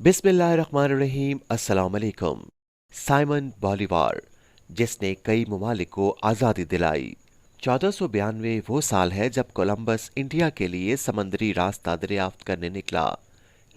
بسم اللہ الرحمن الرحیم۔ السلام علیکم۔ سائمن بولیوار، جس نے کئی ممالک کو آزادی دلائی۔ 1492 وہ سال ہے جب کولمبس انڈیا کے لیے سمندری راستہ دریافت کرنے نکلا،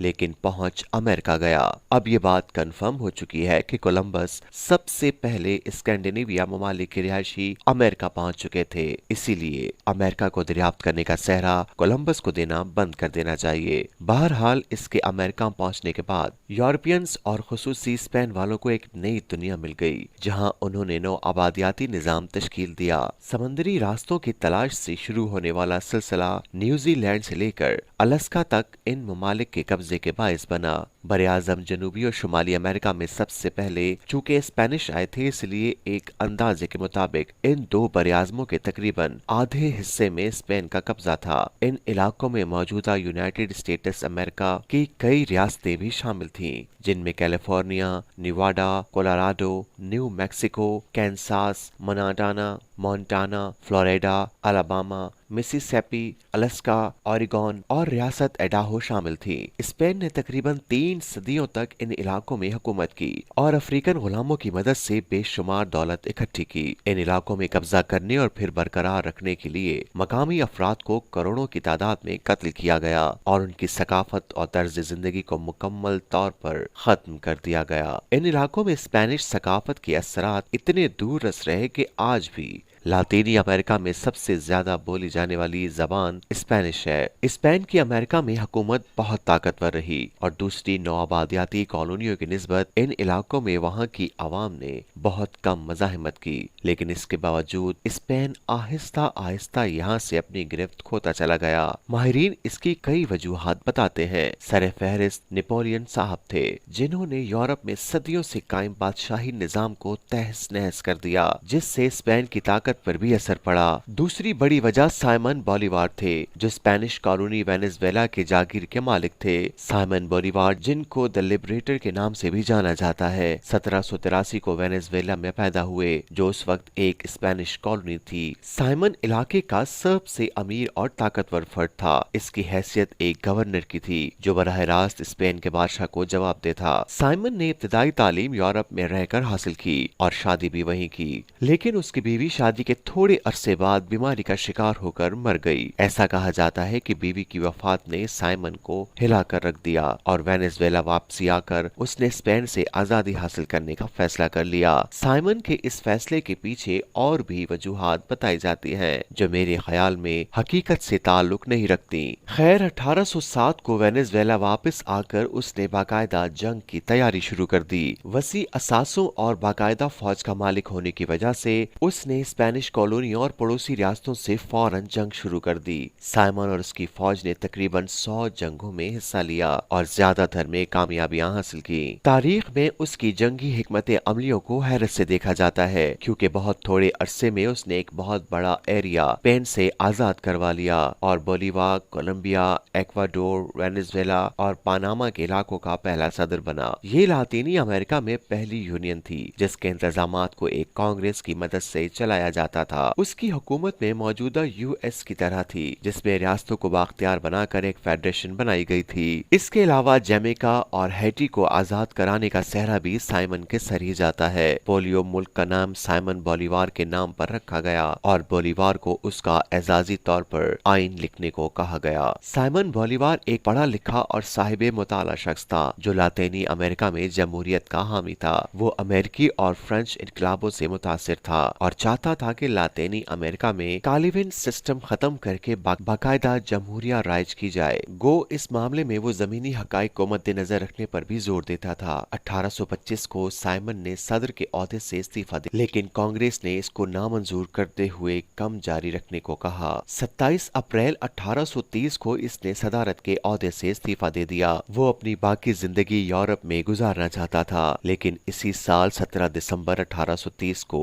لیکن پہنچ امریکہ گیا۔ اب یہ بات کنفرم ہو چکی ہے کہ کولمبس سب سے پہلے اسکینڈینیویا ممالک کے رہائشی امریکہ پہنچ چکے تھے، اسی لیے امریکہ کو دریافت کرنے کا سہرا کولمبس کو دینا بند کر دینا چاہیے۔ بہرحال اس کے امریکہ پہنچنے کے بعد یورپینز اور خصوصی اسپین والوں کو ایک نئی دنیا مل گئی، جہاں انہوں نے نو آبادیاتی نظام تشکیل دیا۔ سمندری راستوں کی تلاش سے شروع ہونے والا سلسلہ نیوزی لینڈ سے لے کر الاسکا تک ان ممالک کے قبضے کے باعث بنا۔ براعظم جنوبی اور شمالی امریکہ میں سب سے پہلے چونکہ اسپینش آئے تھے، اس لیے ایک اندازے کے مطابق ان دو براعظموں کے تقریباً آدھے حصے میں اسپین کا قبضہ تھا۔ ان علاقوں میں موجودہ یونائیٹڈ اسٹیٹس امریکہ کی کئی ریاستیں بھی شامل تھیں، جن میں California, Nevada, Colorado, New Mexico, Kansas, Montana, Florida, Alabama, Mississippi, Alaska, Oregon اور ریاست ایڈاہو شامل تھی۔ اسپین نے تقریباً 3 صدیوں تک ان علاقوں میں حکومت کی اور افریقن غلاموں کی مدد سے بے شمار دولت اکٹھی کی۔ ان علاقوں میں قبضہ کرنے اور پھر برقرار رکھنے کے لیے مقامی افراد کو کروڑوں کی تعداد میں قتل کیا گیا اور ان کی ثقافت اور طرز زندگی کو مکمل طور پر ختم کر دیا گیا۔ ان علاقوں میں اسپینش ثقافت کے اثرات اتنے دور رس رہے کہ آج بھی لاطینی امریکہ میں سب سے زیادہ بولی جانے والی زبان اسپینش ہے۔ اسپین کی امریکہ میں حکومت بہت طاقتور رہی اور دوسری نوآبادیاتی کالونیوں کی نسبت ان علاقوں میں وہاں کی عوام نے بہت کم مزاحمت کی، لیکن اس کے باوجود اسپین آہستہ آہستہ یہاں سے اپنی گرفت کھوتا چلا گیا۔ ماہرین اس کی کئی وجوہات بتاتے ہیں۔ سر فہرست نپولین صاحب تھے، جنہوں نے یورپ میں صدیوں سے قائم بادشاہی نظام کو تہس نہس کر دیا، جس سے اسپین کی طاقت پر بھی اثر پڑا۔ دوسری بڑی وجہ سائمن بولیوار تھے، جو اسپینش کالونی وینزویلا کے جاگیر کے مالک تھے۔ سائمن بولیوار، جن کو دی لبریٹر کے نام سے بھی جانا جاتا ہے، 1783 کو وینزویلا میں پیدا ہوئے، جو اس وقت ایک اسپینش کالونی تھی۔ سائمن علاقے کا سب سے امیر اور طاقتور فرد تھا۔ اس کی حیثیت ایک گورنر کی تھی، جو براہ راست اسپین کے بادشاہ کو جواب دہ تھا۔ سائمن نے ابتدائی تعلیم یورپ میں رہ کر حاصل کی اور شادی بھی وہیں کی، لیکن اس کی بیوی شادی کے تھوڑے عرصے بعد بیماری کا شکار ہو کر مر گئی۔ ایسا کہا جاتا ہے کہ بیوی کی وفات نے سائمن کو ہلا کر رکھ دیا اور وینزویلا واپسی آ کر اس نے اسپین سے آزادی حاصل کرنے کا فیصلہ کر لیا۔ سائمن کے اس فیصلے کے پیچھے اور بھی وجوہات بتائی جاتی ہیں، جو میرے خیال میں حقیقت سے تعلق نہیں رکھتی۔ خیر، 1807 کو وینزویلا واپس آ کر اس نے باقاعدہ جنگ کی تیاری شروع کر دی۔ وسیع اثاثوں اور باقاعدہ فوج کا مالک ہونے کی وجہ سے اس نے اسپینش کالونیوں اور پڑوسی ریاستوں سے فوراً جنگ شروع کر دی۔ سائمن اور اس کی فوج نے تقریباً 100 جنگوں میں حصہ لیا اور زیادہ تر میں کامیابیاں حاصل کی۔ تاریخ میں اس کی جنگی حکمت عملیوں کو حیرت سے دیکھا جاتا ہے، کیونکہ بہت تھوڑے عرصے میں اس نے ایک بہت بڑا ایریا اسپین سے آزاد کروا لیا اور بولیوار، کولمبیا، ایکواڈور، وینزویلا اور پاناما کے علاقوں کا پہلا صدر بنا۔ یہ لاطینی امریکہ میں پہلی یونین تھی جس کے انتظامات کو ایک کانگریس کی مدد سے چلایا جاتا تھا۔ اس کی حکومت میں موجودہ یو ایس کی طرح تھی، جس میں ریاستوں کو بااختیار بنا کر ایک فیڈریشن بنائی گئی تھی۔ اس کے علاوہ جمیکا اور ہیٹی کو آزاد کرانے کا سہرا بھی سائمن کے سر ہی جاتا ہے۔ پولیو ملک کا نام سائمن بولیوار کے نام پر رکھا گیا اور بولیوار کو اس کا اعزازی طور پر آئین لکھنے کو کہا گیا۔ سائمن بولیوار ایک پڑھا لکھا اور صاحب مطالعہ شخص تھا، جو لاطینی امریکہ میں جمہوریت کا حامی تھا۔ وہ امریکی اور فرانس انقلابوں سے متاثر تھا اور چاہتا تھا کہ لاطینی امریکہ میں کالوین سسٹم ختم کر کے باقاعدہ جمہوریہ رائج کی جائے۔ گو اس معاملے میں وہ زمینی حقائق کو مد نظر رکھنے پر بھی زور دیتا تھا۔ 1825 کو سائمن نے صدر کے عہدے سے استعفیٰ دیا، لیکن کانگریس نے اس کو نامنظور کرتے ہوئے کم جاری رکھنے کو کہا۔ 27 اپریل 1830 کو اس نے صدارت کے عہدے سے استعفیٰ دے دیا۔ وہ اپنی باقی زندگی یورپ میں گزارنا چاہتا تھا، لیکن اسی سال 17 دسمبر 1830 کو